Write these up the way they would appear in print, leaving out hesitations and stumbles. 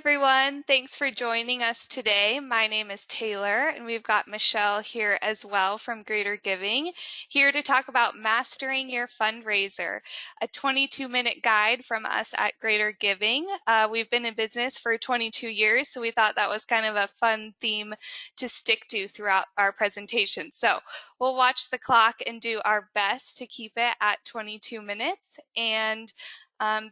everyone. Thanks for joining us today. My name is Taylor, and we've got Michelle here as well from Greater Giving, here to talk about mastering your fundraiser, a 22-minute guide from us at Greater Giving. We've been in business for 22 years, so we thought that was kind of a fun theme to stick to throughout our presentation. So we'll watch the clock and do our best to keep it at 22 minutes and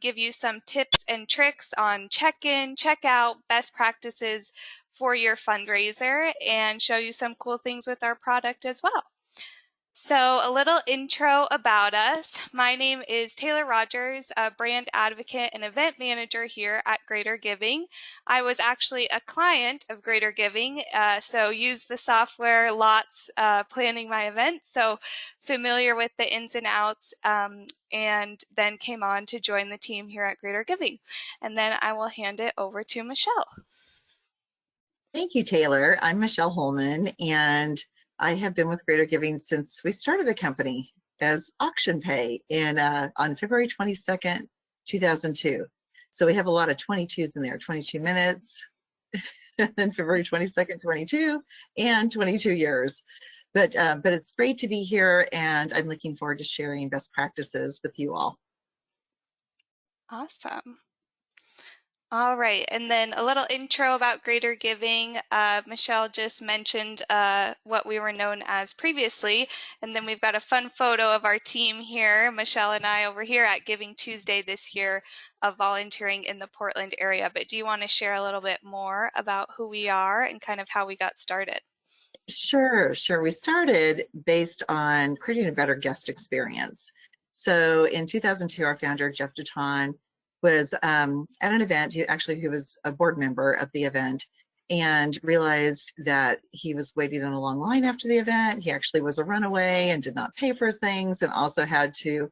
give you some tips and tricks on check-in, check-out, best practices for your fundraiser, and show you some cool things with our product as well. So a little intro about us. My name is Taylor Rogers, a brand advocate and event manager here at Greater Giving. I was actually a client of Greater Giving, so used the software lots planning my events, so familiar with the ins and outs, and then came on to join the team here at Greater Giving. And then I will hand it over to Michelle. Thank you, Taylor. I'm Michelle Holman, and I have been with Greater Giving since we started the company as Auction Pay on February 22nd, 2002. So we have a lot of 22s in there, 22 minutes, and February 22nd, 22, and 22 years. But it's great to be here, and I'm looking forward to sharing best practices with you all. Awesome. All right, and then a little intro about Greater Giving. Michelle just mentioned what we were known as previously, and then we've got a fun photo of our team here, Michelle and I over here at Giving Tuesday this year of volunteering in the Portland area. But do you want to share a little bit more about who we are and kind of how we got started? Sure. We started based on creating a better guest experience. So in 2002, our founder, Jeff Duton, was at an event. He was a board member at the event and realized that he was waiting in a long line after the event. He actually was a runaway and did not pay for his things, and also had to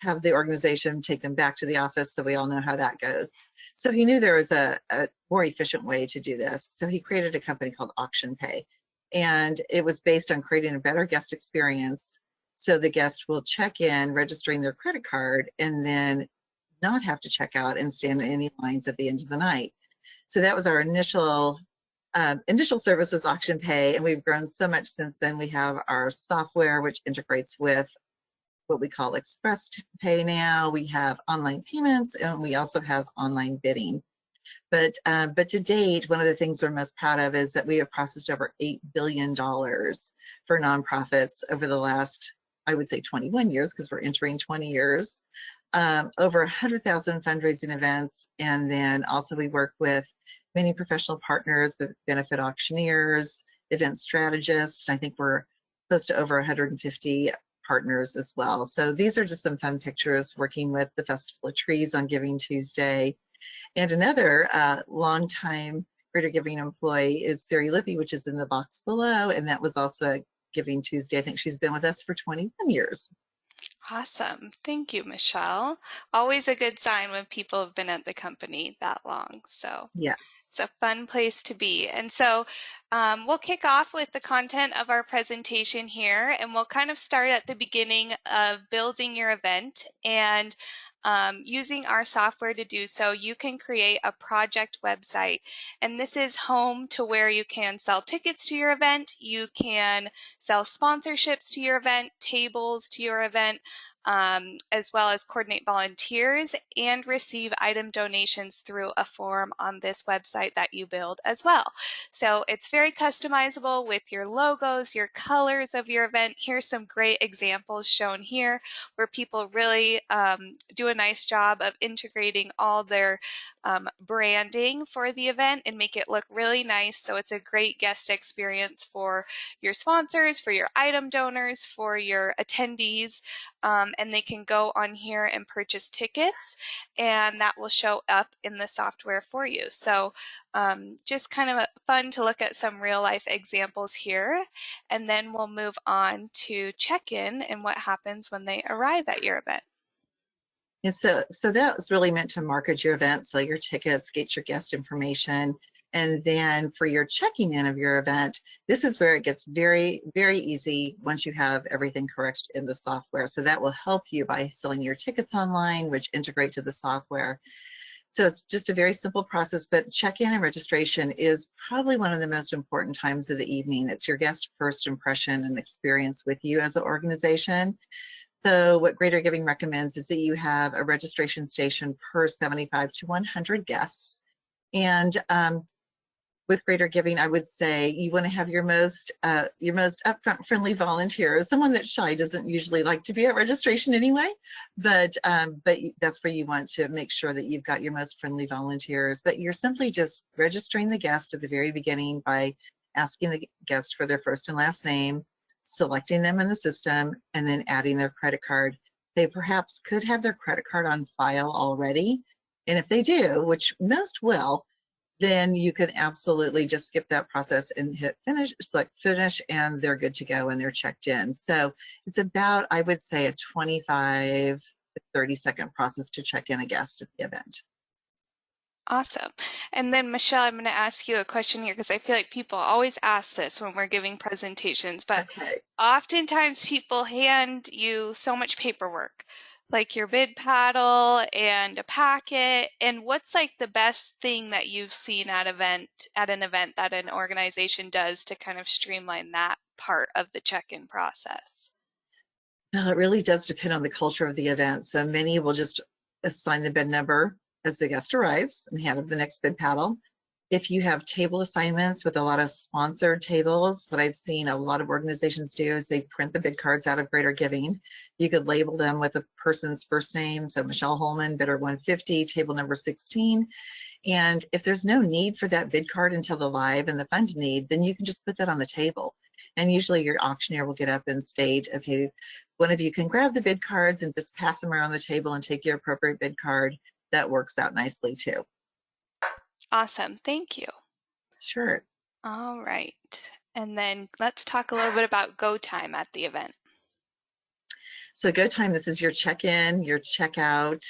have the organization take them back to the office. So we all know how that goes. So he knew there was a more efficient way to do this. So he created a company called Auction Pay. And it was based on creating a better guest experience. So the guest will check in, registering their credit card, and then not have to check out and stand in any lines at the end of the night. So that was our initial service was Auction Pay, and we've grown so much since then. We have our software, which integrates with what we call Express Pay now. We have online payments, and we also have online bidding. But to date, one of the things we're most proud of is that we have processed over $8 billion for nonprofits over the last, I would say, 21 years, because we're entering 20 years. Over 100,000 fundraising events, and then also we work with many professional partners, with benefit auctioneers, event strategists. I think we're close to over 150 partners as well. So these are just some fun pictures working with the Festival of Trees on Giving Tuesday. And another longtime Greater Giving employee is Siri Lippy, which is in the box below, and that was also Giving Tuesday. I think she's been with us for 21 years. Awesome. Thank you, Michelle. Always a good sign when people have been at the company that long. So yes, it's a fun place to be. And so we'll kick off with the content of our presentation here, and we'll kind of start at the beginning of building your event. And using our software to do so, you can create a project website. And this is home to where you can sell tickets to your event, you can sell sponsorships to your event, tables to your event, as well as coordinate volunteers and receive item donations through a form on this website that you build as well. So it's very customizable with your logos, your colors of your event. Here's some great examples shown here where people really do a nice job of integrating all their branding for the event and make it look really nice. So it's a great guest experience for your sponsors, for your item donors, for your attendees. And they can go on here and purchase tickets, and that will show up in the software for you. So just kind of fun to look at some real life examples here, and then we'll move on to check-in and what happens when they arrive at your event. Yeah, so that was really meant to market your event, sell your tickets, get your guest information. And then for your checking in of your event, this is where it gets very, very easy once you have everything correct in the software. So that will help you by selling your tickets online, which integrate to the software. So it's just a very simple process, but check-in and registration is probably one of the most important times of the evening. It's your guest first impression and experience with you as an organization. So what Greater Giving recommends is that you have a registration station per 75 to 100 guests. And with Greater Giving, I would say you want to have your most upfront friendly volunteers. Someone that's shy doesn't usually like to be at registration anyway, but that's where you want to make sure that you've got your most friendly volunteers. But you're simply just registering the guest at the very beginning by asking the guest for their first and last name, selecting them in the system, and then adding their credit card. They perhaps could have their credit card on file already. And if they do, which most will, then you can absolutely just skip that process and hit finish, select finish, and they're good to go and they're checked in. So it's about, I would say, a 25 to 30-second process to check in a guest at the event. Awesome. And then, Michelle, I'm going to ask you a question here because I feel like people always ask this when we're giving presentations, but Okay. oftentimes people hand you so much paperwork, like your bid paddle and a packet. And what's like the best thing that you've seen at an event that an organization does to kind of streamline that part of the check-in process? Well, it really does depend on the culture of the event. So many will just assign the bid number as the guest arrives and hand them the next bid paddle. If you have table assignments with a lot of sponsored tables, what I've seen a lot of organizations do is they print the bid cards out of Greater Giving. You could label them with a person's first name. So Michelle Holman, bidder 150, table number 16. And if there's no need for that bid card until the live and the fund need, then you can just put that on the table. And usually your auctioneer will get up and state, okay, one of you can grab the bid cards and just pass them around the table and take your appropriate bid card. That works out nicely too. Awesome. Thank you. Sure. All right. And then let's talk a little bit about go time at the event. So go time, this is your check-in, your checkout,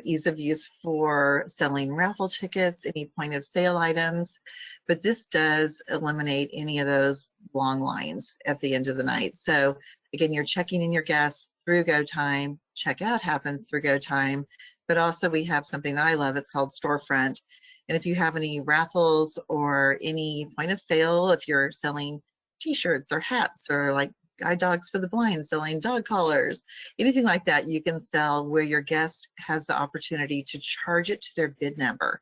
ease of use for selling raffle tickets, any point of sale items, but this does eliminate any of those long lines at the end of the night. So again, you're checking in your guests through go time, checkout happens through go time, but also we have something that I love, it's called Storefront. And if you have any raffles or any point of sale, if you're selling t-shirts or hats or like guide dogs for the blind, selling dog collars, anything like that, you can sell where your guest has the opportunity to charge it to their bid number.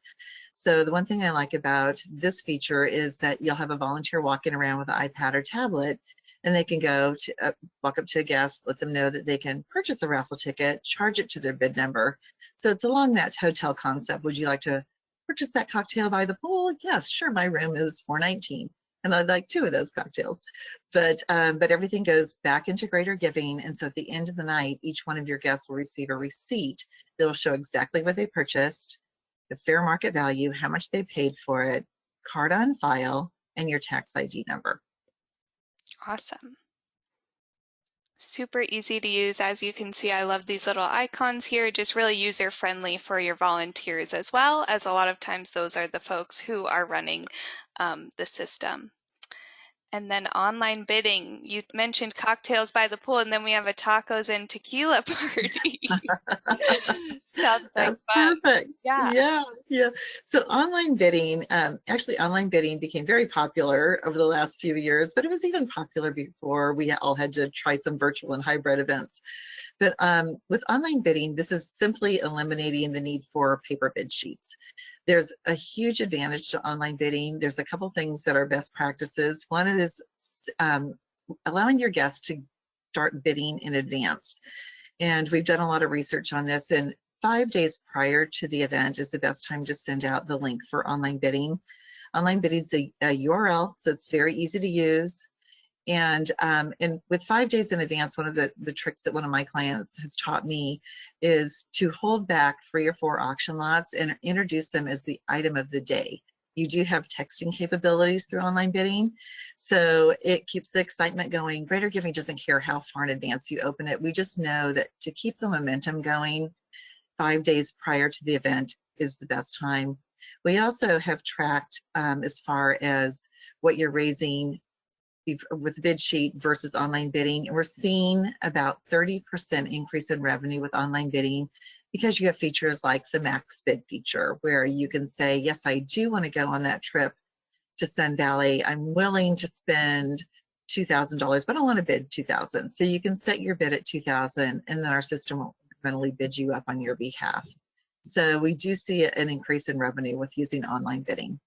So the one thing I like about this feature is that you'll have a volunteer walking around with an iPad or tablet, and they can go to walk up to a guest, let them know that they can purchase a raffle ticket, charge it to their bid number. So it's along that hotel concept. Would you like to purchase that cocktail by the pool? Yes, sure, my room is 419. And I'd like 2 of those cocktails. But everything goes back into Greater Giving. And so at the end of the night, each one of your guests will receive a receipt that will show exactly what they purchased, the fair market value, how much they paid for it, card on file, and your tax ID number. Awesome. Super easy to use. As you can see, I love these little icons here, just really user friendly for your volunteers as well, as a lot of times those are the folks who are running the system. And then online bidding. You mentioned cocktails by the pool, and then we have a tacos and tequila party. Sounds like That's fun. perfect. Yeah. Yeah. So online bidding, actually online bidding became very popular over the last few years, but it was even popular before we all had to try some virtual and hybrid events. But with online bidding, this is simply eliminating the need for paper bid sheets. There's a huge advantage to online bidding. There's a couple things that are best practices. One is allowing your guests to start bidding in advance. And we've done a lot of research on this, and 5 days prior to the event is the best time to send out the link for online bidding. Online bidding is a URL, so it's very easy to use. And with 5 days in advance, one of the tricks that one of my clients has taught me is to hold back 3 or 4 auction lots and introduce them as the item of the day. You do have texting capabilities through online bidding, so it keeps the excitement going. Greater Giving doesn't care how far in advance you open it. We just know that to keep the momentum going, 5 days prior to the event is the best time. We also have tracked as far as what you're raising with the bid sheet versus online bidding. And we're seeing about 30% increase in revenue with online bidding because you have features like the max bid feature, where you can say, yes, I do want to go on that trip to Sun Valley. I'm willing to spend $2,000, but I want to bid 2,000. So you can set your bid at 2,000, and then our system will incrementally bid you up on your behalf. So we do see an increase in revenue with using online bidding.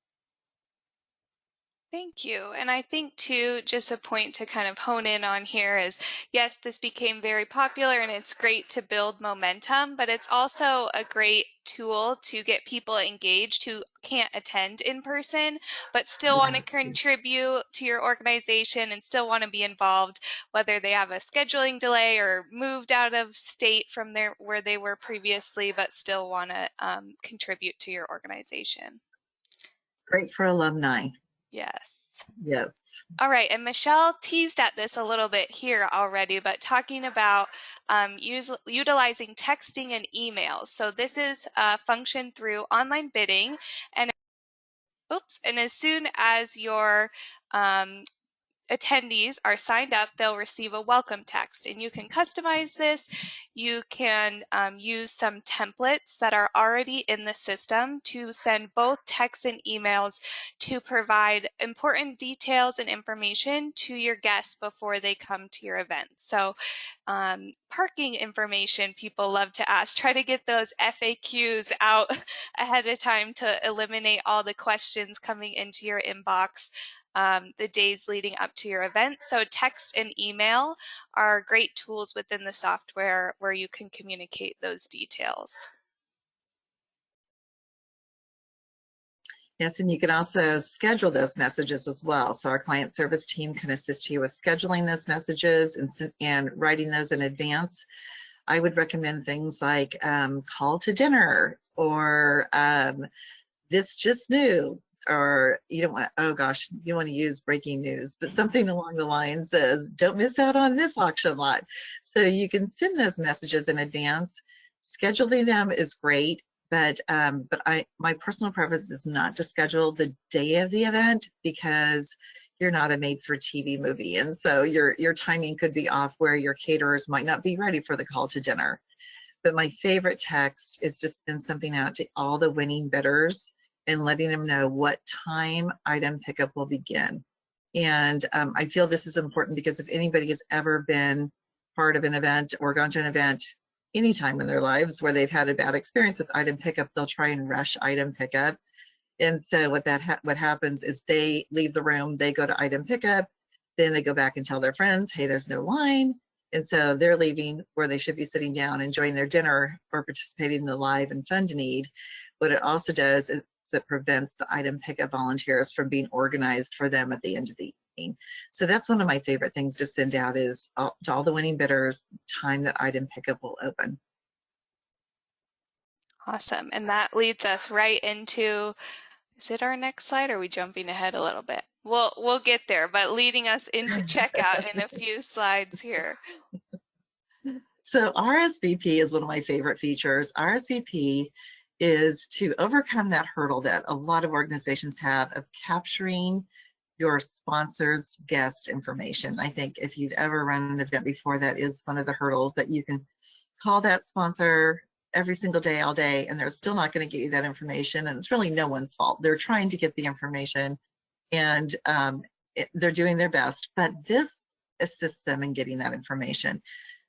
Thank you. And I think too, just a point to kind of hone in on here is, yes, this became very popular and it's great to build momentum, but it's also a great tool to get people engaged who can't attend in person, but still want to Yes. contribute to your organization and still want to be involved, whether they have a scheduling delay or moved out of state from where they were previously, but still want to contribute to your organization. Great for alumni. Yes. Yes. All right, and Michelle teased at this a little bit here already, but talking about utilizing texting and emails. So this is a function through online bidding, and oops, and as soon as your attendees are signed up, they'll receive a welcome text, and you can customize this. You can use some templates that are already in the system to send both texts and emails to provide important details and information to your guests before they come to your event. So parking information, people love to ask. Try to get those FAQs out ahead of time to eliminate all the questions coming into your inbox the days leading up to your event. So text and email are great tools within the software where you can communicate those details. Yes, and you can also schedule those messages as well. So our client service team can assist you with scheduling those messages and writing those in advance. I would recommend things like call to dinner, or this just new, or you don't want, oh gosh, you want to use breaking news, but something along the lines says, don't miss out on this auction lot. So you can send those messages in advance. Scheduling them is great, but my personal preference is not to schedule the day of the event, because you're not a made-for-TV movie, and so your timing could be off, where your caterers might not be ready for the call to dinner. But my favorite text is to send something out to all the winning bidders and letting them know what time item pickup will begin. And I feel this is important because if anybody has ever been part of an event or gone to an event anytime in their lives where they've had a bad experience with item pickup, they'll try and rush item pickup. And so what happens is they leave the room, they go to item pickup, then they go back and tell their friends, hey, there's no line. And so they're leaving where they should be sitting down, enjoying their dinner, or participating in the live and fun to need. What it also does is it prevents the item pickup volunteers from being organized for them at the end of the evening. So that's one of my favorite things to send out, is to all the winning bidders, time that item pickup will open. Awesome. And that leads us right into, is it our next slide, or are we jumping ahead a little bit? We'll get there, but leading us into checkout in a few slides here. So RSVP is one of my favorite features. RSVP is to overcome that hurdle that a lot of organizations have of capturing your sponsor's guest information. I think if you've ever run an event before, that is one of the hurdles, that you can call that sponsor every single day, all day, and they're still not going to get you that information. And it's really no one's fault. They're trying to get the information, and they're doing their best, but this assists them in getting that information.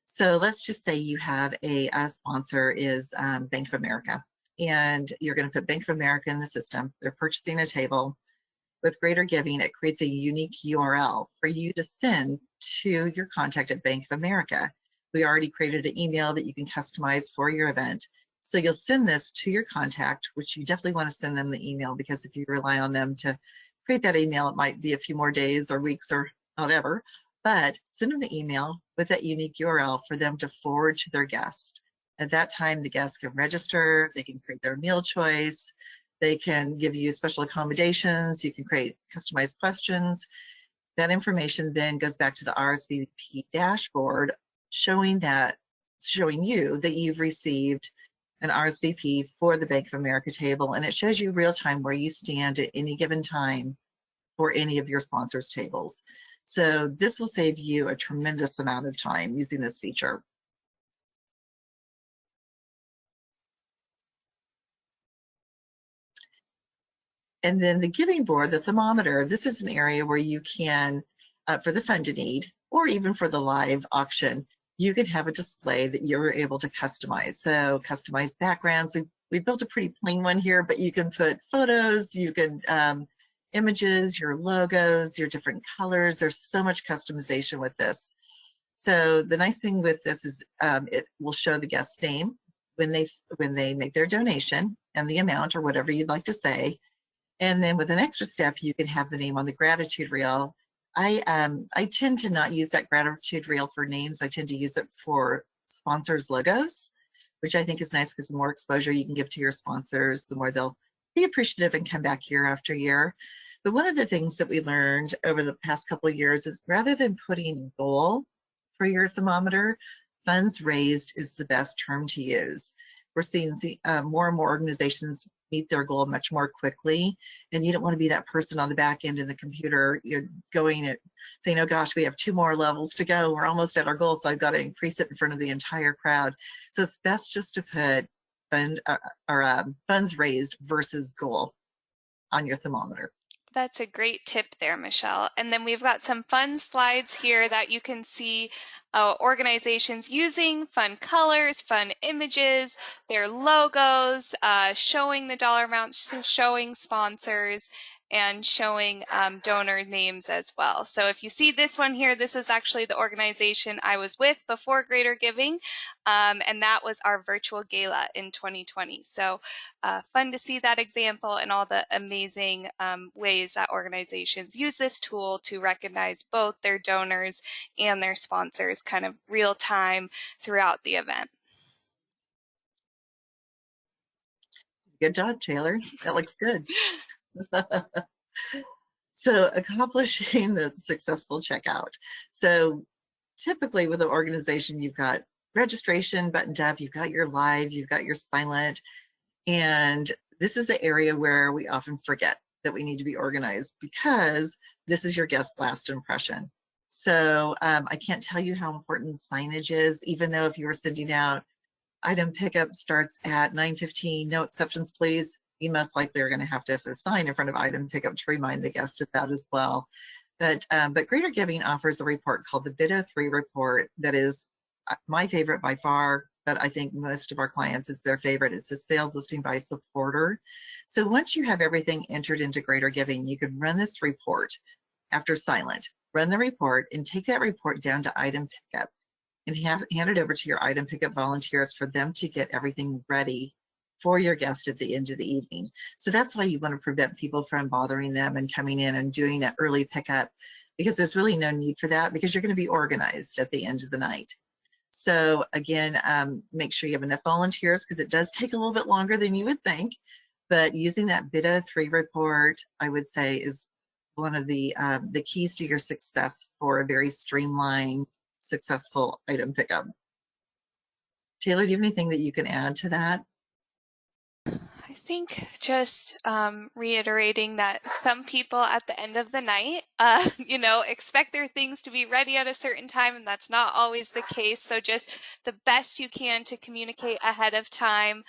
So let's just say you have a sponsor is Bank of America, and you're going to put Bank of America in the system. They're purchasing a table. With Greater Giving, it creates a unique URL for you to send to your contact at Bank of America. We already created an email that you can customize for your event. So you'll send this to your contact, which you definitely want to send them the email, because if you rely on them to create that email, it might be a few more days or weeks or whatever. But send them the email with that unique URL for them to forward to their guest. At that time, the guest can register, they can create their meal choice, they can give you special accommodations, you can create customized questions. That information then goes back to the RSVP dashboard, showing you that you've received an RSVP for the Bank of America table, and it shows you real time where you stand at any given time for any of your sponsors' tables. So this will save you a tremendous amount of time using this feature. And then the giving board, the thermometer, this is an area where you can, for the fund to need, or even for the live auction, you can have a display that you're able to customize. So customized backgrounds. We built a pretty plain one here, but you can put photos, you can images, your logos, your different colors. There's so much customization with this. So the nice thing with this is it will show the guest's name when they make their donation and the amount or whatever you'd like to say. And then with an extra step, you can have the name on the gratitude reel. I tend to not use that gratitude reel for names. I tend to use it for sponsors' logos, which I think is nice because the more exposure you can give to your sponsors, the more they'll be appreciative and come back year after year. But one of the things that we learned over the past couple of years is rather than putting goal for your thermometer, funds raised is the best term to use. We're seeing more and more organizations meet their goal much more quickly, and you don't want to be that person on the back end of the computer, you're going and saying, oh gosh, we have 2 more levels to go, we're almost at our goal, so I've got to increase it in front of the entire crowd. So it's best just to put funds raised versus goal on your thermometer. That's a great tip there, Michelle. And then we've got some fun slides here that you can see organizations using fun colors, fun images, their logos, showing the dollar amounts, showing sponsors, and showing donor names as well. So if you see this one here, this is actually the organization I was with before Greater Giving, and that was our virtual gala in 2020. So fun to see that example and all the amazing ways that organizations use this tool to recognize both their donors and their sponsors kind of real time throughout the event. Good job, Taylor. That looks good. So accomplishing the successful checkout. So typically with an organization, you've got registration buttoned up, you've got your live, you've got your silent, and this is an area where we often forget that we need to be organized because this is your guest's last impression. So I can't tell you how important signage is, even though if you were sending out item pickup starts at 9:15, no exceptions, please. You most likely are going to have a sign in front of item pickup to remind the guest of that as well. But Greater Giving offers a report called the Bid 03 report that is my favorite by far, but I think most of our clients, it's their favorite. It's a sales listing by supporter. So once you have everything entered into Greater Giving, you can run this report after silent, run the report and take that report down to item pickup and hand it over to your item pickup volunteers for them to get everything ready for your guest at the end of the evening. So that's why you want to prevent people from bothering them and coming in and doing an early pickup, because there's really no need for that because you're going to be organized at the end of the night. So again, make sure you have enough volunteers because it does take a little bit longer than you would think, but using that Bid 03 report, I would say, is one of the keys to your success for a very streamlined, successful item pickup. Taylor, do you have anything that you can add to that? I think just reiterating that some people at the end of the night, expect their things to be ready at a certain time, and that's not always the case. So just the best you can to communicate ahead of time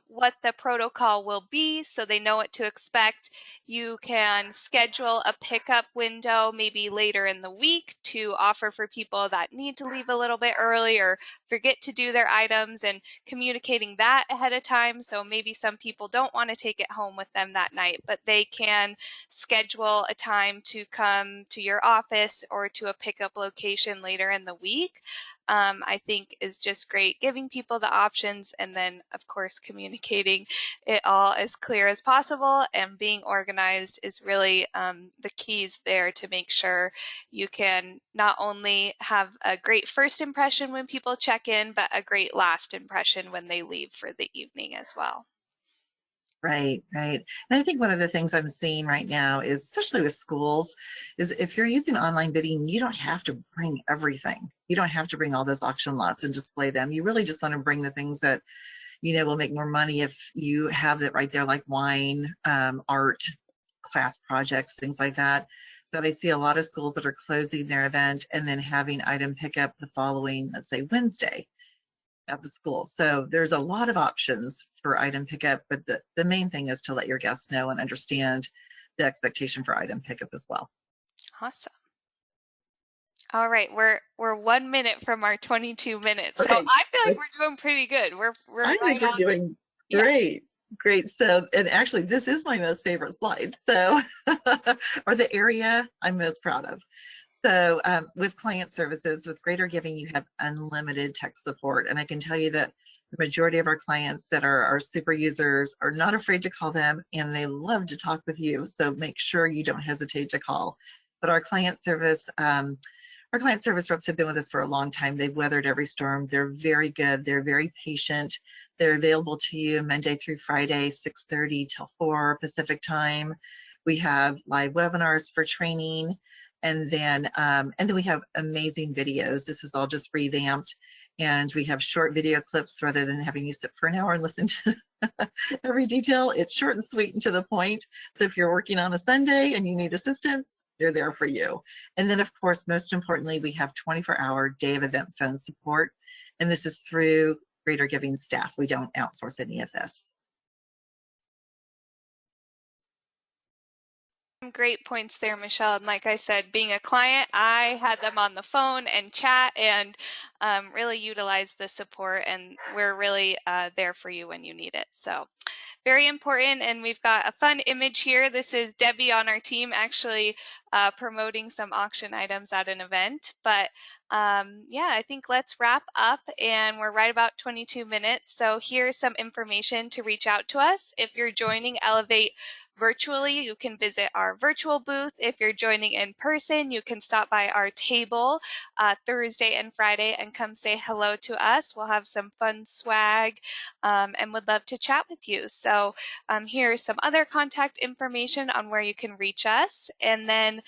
what the protocol will be so they know what to expect. You can schedule a pickup window maybe later in the week to offer for people that need to leave a little bit early or forget to do their items, and communicating that ahead of time. So maybe some people don't want to take it home with them that night, but they can schedule a time to come to your office or to a pickup location later in the week. I think is just great, giving people the options, and then of course communicating it all as clear as possible, and being organized is really the keys there to make sure you can not only have a great first impression when people check in, but a great last impression when they leave for the evening as well. Right, right. And I think one of the things I'm seeing right now is, especially with schools, is if you're using online bidding, you don't have to bring everything. You don't have to bring all those auction lots and display them. You really just want to bring the things that, will make more money if you have that right there, like wine, art, class projects, things like that. But I see a lot of schools that are closing their event and then having item pickup the following, let's say, Wednesday at the school. So there's a lot of options for item pickup, but the main thing is to let your guests know and understand the expectation for item pickup as well. Awesome. All right, we're 1 minute from our 22 minutes, so Okay, I feel like we're doing pretty good. We're I think right we're on. doing Yeah. great. Great. So, and actually, this is my most favorite slide. So, or the area I'm most proud of. So, with client services, with Greater Giving, you have unlimited tech support. And I can tell you that the majority of our clients that are our super users are not afraid to call them, and they love to talk with you. So, make sure you don't hesitate to call. But our client service reps have been with us for a long time. They've weathered every storm. They're very good. They're very patient. They're available to you Monday through Friday, 6:30 till 4 Pacific time. We have live webinars for training. And then we have amazing videos. This was all just revamped. And we have short video clips rather than having you sit for an hour and listen to every detail. It's short and sweet and to the point. So if you're working on a Sunday and you need assistance, they're there for you. And then, of course, most importantly, we have 24-hour day of event phone support. And this is through Greater Giving staff. We don't outsource any of this. Great points there, Michelle. And like I said, being a client, I had them on the phone and chat and really utilize the support. And we're really there for you when you need it. So very important. And we've got a fun image here. This is Debbie on our team actually promoting some auction items at an event. But yeah, I think let's wrap up, and we're right about 22 minutes. So here's some information to reach out to us. If you're joining Elevate virtually, you can visit our virtual booth. If you're joining in person, you can stop by our table Thursday and Friday and come say hello to us. We'll have some fun swag and would love to chat with you. So here's some other contact information on where you can reach us. And then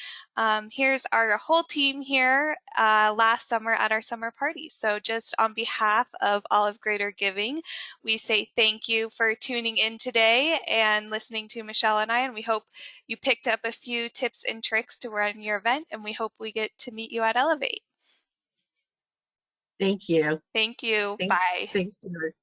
here's our whole team here last summer at our summer party. So just on behalf of all of Greater Giving, we say thank you for tuning in today and listening to Michelle and I, and we hope you picked up a few tips and tricks to run your event, and we hope we get to meet you at Elevate. Thank you. Thank you. Thanks. Bye. Thanks, Taylor.